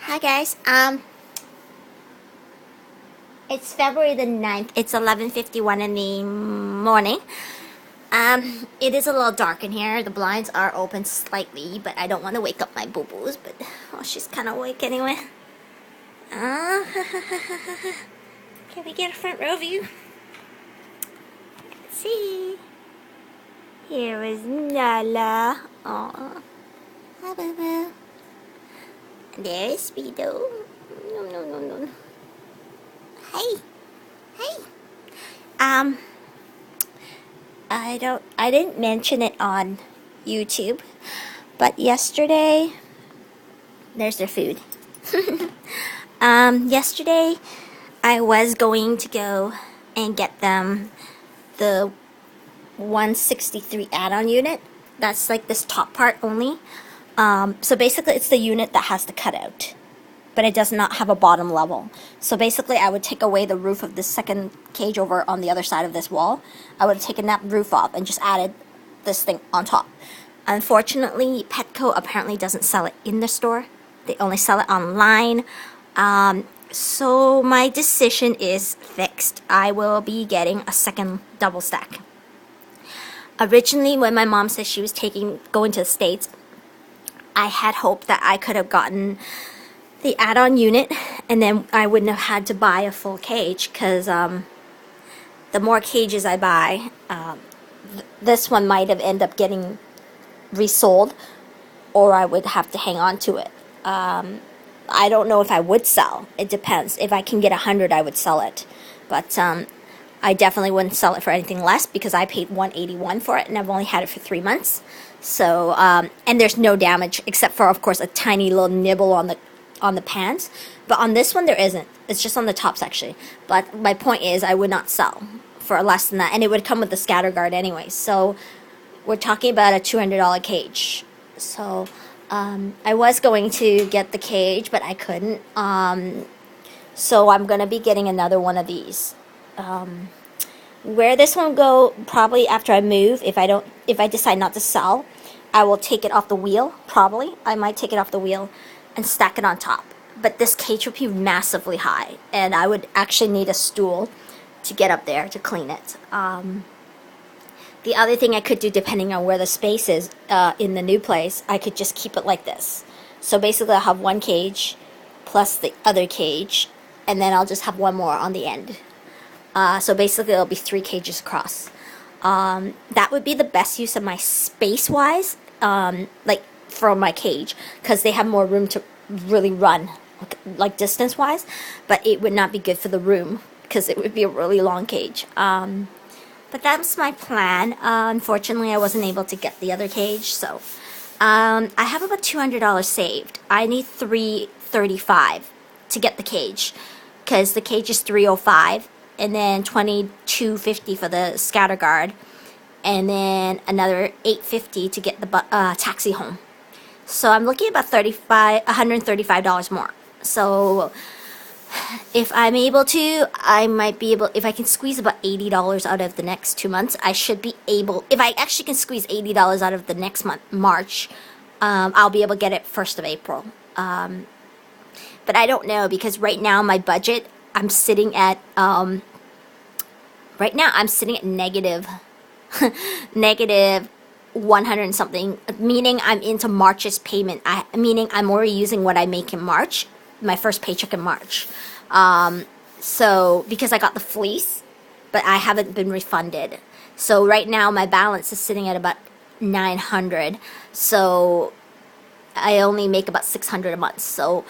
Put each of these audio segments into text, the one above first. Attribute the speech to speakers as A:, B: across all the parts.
A: Hi guys. It's February the 9th. It's 11:51 in the morning. It is a little dark in here. The blinds are open slightly, but I don't want to wake up my boo-boos, but she's kind of awake anyway. Uh, can we get a front row view? Let's see. Here is Nala. Aww. Hi, boo-boo. There is Speedo. No. Hey. I didn't mention it on YouTube, but yesterday, there's their food. Yesterday, I was going to go and get them the 163 add-on unit. That's like this top part only. So basically, it's the unit that has the cutout, but it does not have a bottom level. So basically, I would take away the roof of this second cage over on the other side of this wall. I would have taken that roof off and just added this thing on top. Unfortunately, Petco apparently doesn't sell it in the store. They only sell it online. So my decision is fixed. I will be getting a second double stack. Originally, when my mom said she was going to the States, I had hoped that I could have gotten the add-on unit, and then I wouldn't have had to buy a full cage, because the more cages I buy, this one might have ended up getting resold, or I would have to hang on to it. I don't know if I would sell. It depends. If I can get 100, I would sell it, but I definitely wouldn't sell it for anything less, because I paid $181 for it, and I've only had it for 3 months. So and there's no damage except for, of course, a tiny little nibble on the pants, but on this one there isn't. It's just on the tops actually. But my point is, I would not sell for less than that, and it would come with the scatter guard anyway. So we're talking about a $200 cage. So I was going to get the cage, but I couldn't. So I'm gonna be getting another one of these. Where this one go, probably after I move, if I decide not to sell, I will take it off the wheel. Probably I might take it off the wheel and stack it on top. But this cage would be massively high, and I would actually need a stool to get up there to clean it. The other thing I could do, depending on where the space is in the new place, I could just keep it like this. So basically I'll have one cage plus the other cage, and then I'll just have one more on the end. So basically it'll be 3 cages across. That would be the best use of my space-wise, like for my cage, because they have more room to really run, like distance-wise, but it would not be good for the room, because it would be a really long cage. But that's my plan. Unfortunately, I wasn't able to get the other cage, so I have about $200 saved. I need $335 to get the cage, because the cage is $305, and then $22.50 for the scatter guard, and then another $8.50 to get the taxi home. So I'm looking at about $135 more. So if I'm able to, I might be able, if I can squeeze about $80 out of the next 2 months, I should be able, if I actually can squeeze $80 out of the next month, March, I'll be able to get it 1st of April. But I don't know, because right now my budget, I'm sitting at, negative, negative 100 and something, meaning I'm into March's payment. Meaning I'm already using what I make in March, my first paycheck in March. So because I got the fleece, but I haven't been refunded. So right now my balance is sitting at about 900. So I only make about 600 a month. So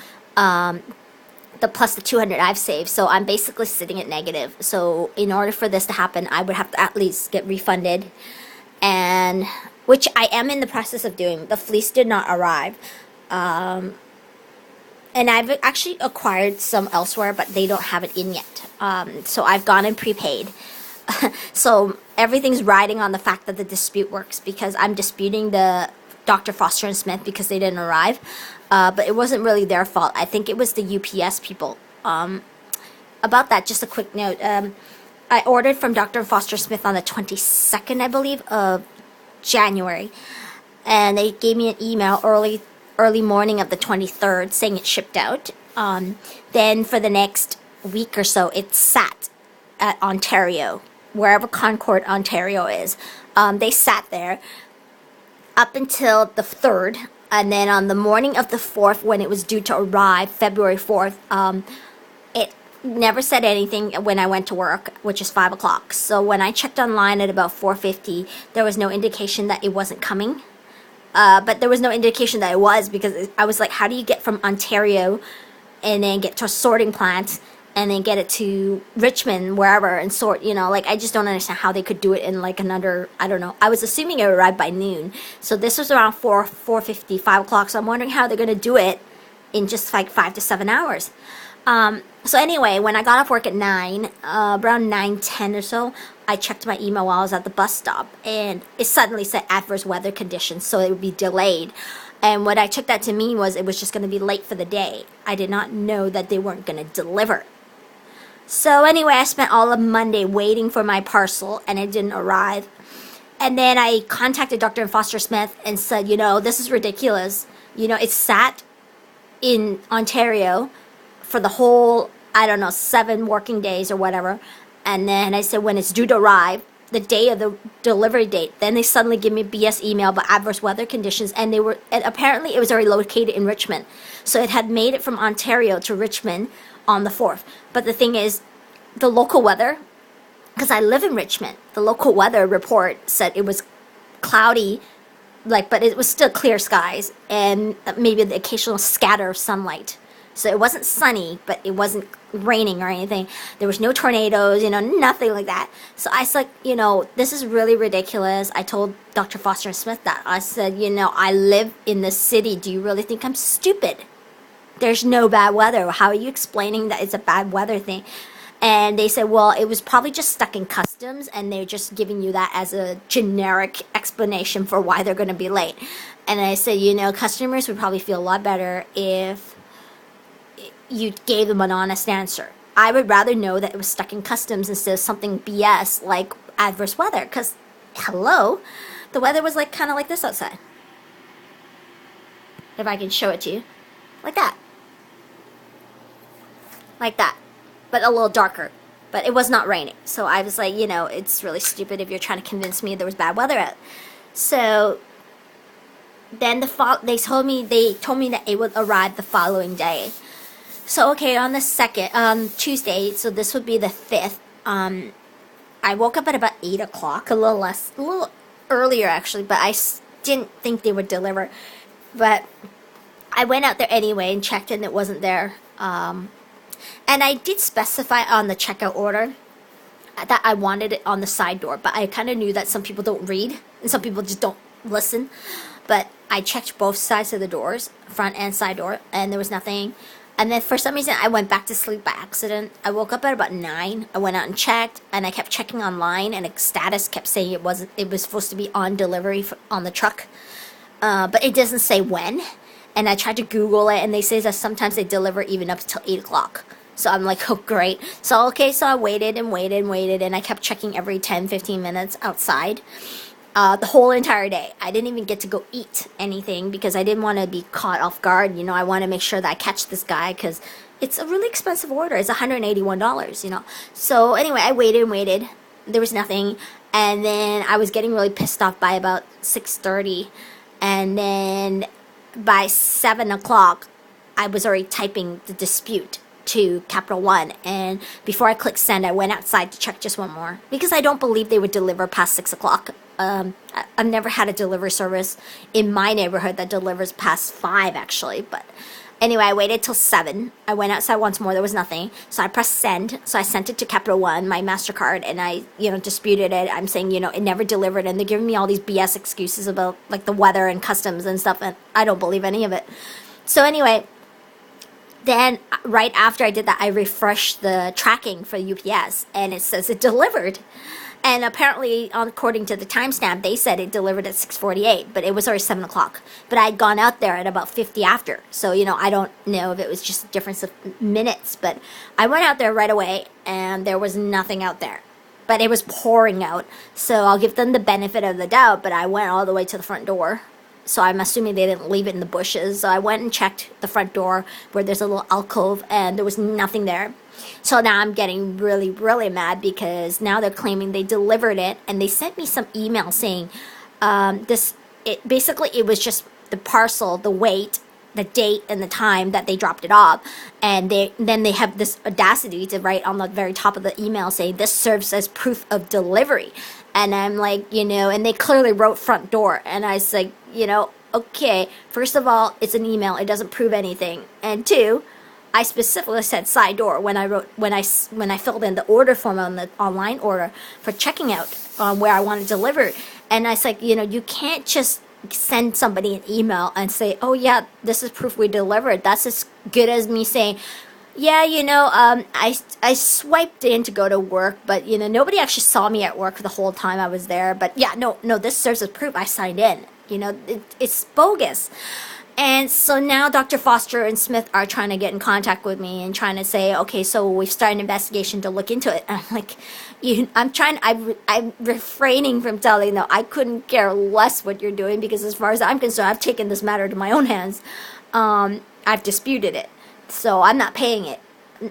A: the plus the 200 I've saved, so I'm basically sitting at negative. So in order for this to happen, I would have to at least get refunded, and which I am in the process of doing. The fleece did not arrive, and I've actually acquired some elsewhere, but they don't have it in yet. So I've gone and prepaid. So everything's riding on the fact that the dispute works, because I'm disputing the Dr. Foster and Smith because they didn't arrive. But it wasn't really their fault. I think it was the UPS people. About that, just a quick note. I ordered from Dr. Foster Smith on the 22nd, I believe, of January. And they gave me an email early early morning of the 23rd saying it shipped out. Then for the next week or so, it sat at Ontario, wherever Concord, Ontario is. They sat there up until the 3rd, and then on the morning of the 4th, when it was due to arrive, February 4th, it never said anything when I went to work, which is 5 o'clock. So when I checked online at about 4:50, there was no indication that it wasn't coming. But there was no indication that it was, because I was like, how do you get from Ontario and then get to a sorting plant and then get it to Richmond, wherever, and sort, like, I just don't understand how they could do it in like another, I don't know. I was assuming it would arrive by noon. So this was around 4:50, 5 o'clock. So I'm wondering how they're going to do it in just like 5 to 7 hours. So anyway, when I got off work at 9, around 9:10 or so, I checked my email while I was at the bus stop, and it suddenly said adverse weather conditions, so it would be delayed. And what I took that to mean was it was just going to be late for the day. I did not know that they weren't going to deliver. So anyway, I spent all of Monday waiting for my parcel, and it didn't arrive. And then I contacted Dr. Foster Smith and said, this is ridiculous. It sat in Ontario for the whole, I don't know, 7 working days or whatever. And then I said, when it's due to arrive, the day of the delivery date, then they suddenly give me a BS email about adverse weather conditions, and apparently it was already located in Richmond. So it had made it from Ontario to Richmond on the 4th. But the thing is, the local weather, because I live in Richmond, the local weather report said it was cloudy, but it was still clear skies, and maybe the occasional scatter of sunlight. So it wasn't sunny, but it wasn't raining or anything. There was no tornadoes, nothing like that. So I said, this is really ridiculous. I told Dr. Foster Smith that. I said, I live in the city. Do you really think I'm stupid? There's no bad weather. How are you explaining that it's a bad weather thing? And they said, well, it was probably just stuck in customs, and they're just giving you that as a generic explanation for why they're going to be late. And I said, customers would probably feel a lot better if you gave them an honest answer. I would rather know that it was stuck in customs instead of something BS like adverse weather, because, hello, the weather was kind of like this outside. If I can show it to you. Like that. Like that. But a little darker. But it was not raining. So I was like, it's really stupid if you're trying to convince me there was bad weather out. So then they told me that it would arrive the following day. So okay, on the 2nd, Tuesday, so this would be the 5th, I woke up at about 8 o'clock, a little earlier actually, but I didn't think they would deliver. But I went out there anyway and checked, and it wasn't there. And I did specify on the checkout order that I wanted it on the side door, but I kind of knew that some people don't read, and some people just don't listen. But I checked both sides of the doors, front and side door, and there was nothing. And then for some reason, I went back to sleep by accident. I woke up at about 9. I went out and checked, and I kept checking online, and its status kept saying it was supposed to be on delivery on the truck. But it doesn't say when. And I tried to Google it, and they say that sometimes they deliver even up till 8 o'clock. So I'm like, oh, great. So I waited and waited and waited, and I kept checking every 10, 15 minutes outside. The whole entire day. I didn't even get to go eat anything because I didn't want to be caught off guard. I want to make sure that I catch this guy because it's a really expensive order. It's $181, So anyway, I waited and waited. There was nothing. And then I was getting really pissed off by about 6:30. And then by 7 o'clock, I was already typing the dispute to Capital One, and before I clicked send, I went outside to check just one more because I don't believe they would deliver past 6 o'clock. I've never had a delivery service in my neighborhood that delivers past 5 actually, but anyway, I waited till 7. I went outside once more, there was nothing, so I pressed send. So I sent it to Capital One, my MasterCard, and I disputed it. I'm saying it never delivered, and they're giving me all these BS excuses about the weather and customs and stuff, and I don't believe any of it. So anyway, then right after I did that, I refreshed the tracking for UPS, and it says it delivered. And apparently, according to the timestamp, they said it delivered at 6:48, but it was already 7 o'clock. But I'd gone out there at about 50 after. So, I don't know if it was just a difference of minutes. But I went out there right away, and there was nothing out there. But it was pouring out. So I'll give them the benefit of the doubt, but I went all the way to the front door. so I'm assuming they didn't leave it in the bushes. So I went and checked the front door where there's a little alcove, and there was nothing there. So now I'm getting really, really mad because now they're claiming they delivered it, and they sent me some email saying basically it was just the parcel, the weight, the date, and the time that they dropped it off, and then they have this audacity to write on the very top of the email saying this serves as proof of delivery. And I'm like, and they clearly wrote front door, and I was like, okay, first of all, it's an email, it doesn't prove anything, and two, I specifically said side door when I filled in the order form on the online order for checking out where I want it delivered. And I was like, you can't just send somebody an email and say, oh yeah, this is proof we delivered. That's as good as me saying, yeah, I swiped in to go to work, but nobody actually saw me at work the whole time I was there. But yeah, no, this serves as proof I signed in. It's bogus. And so now Dr. Foster and Smith are trying to get in contact with me and trying to say, okay, so we've started an investigation to look into it. And I'm like, I'm refraining from telling them I couldn't care less what you're doing, because as far as I'm concerned, I've taken this matter to my own hands. I've disputed it. So I'm not paying it.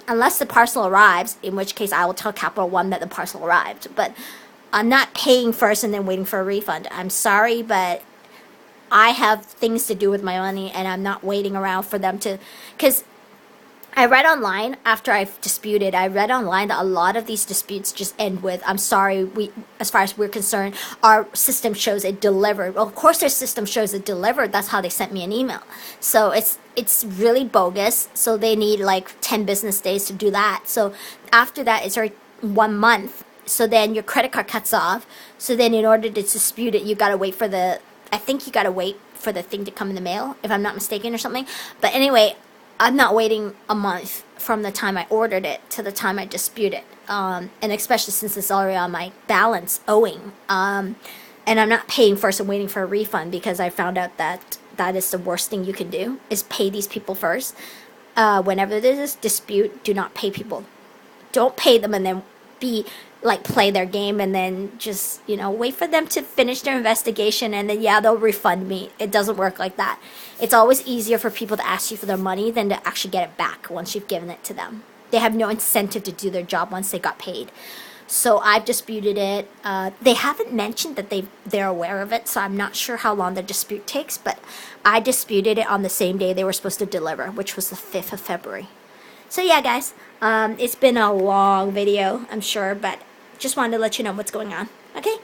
A: Unless the parcel arrives, in which case I will tell Capital One that the parcel arrived. But I'm not paying first and then waiting for a refund. I'm sorry, but I have things to do with my money, and I'm not waiting around for them to, because I read online after I've disputed, I read online that a lot of these disputes just end with, I'm sorry, as far as we're concerned, our system shows it delivered. Well, of course their system shows it delivered. That's how they sent me an email. So it's really bogus. So they need like 10 business days to do that. So after that, it's already 1 month. So then your credit card cuts off. So then in order to dispute it, you got to wait for I think you gotta wait for the thing to come in the mail, if I'm not mistaken, or something. But anyway, I'm not waiting a month from the time I ordered it to the time I dispute it. And especially since it's already on my balance owing. And I'm not paying first and waiting for a refund, because I found out that that is the worst thing you can do, is pay these people first. Whenever there's a dispute, do not pay people. Don't pay them and then play their game and then just, wait for them to finish their investigation, and then, yeah, they'll refund me. It doesn't work like that. It's always easier for people to ask you for their money than to actually get it back once you've given it to them. They have no incentive to do their job once they got paid. So I've disputed it. They haven't mentioned that they're aware of it, so I'm not sure how long the dispute takes, but I disputed it on the same day they were supposed to deliver, which was the 5th of February. So yeah, guys, it's been a long video, I'm sure, but just wanted to let you know what's going on. Okay?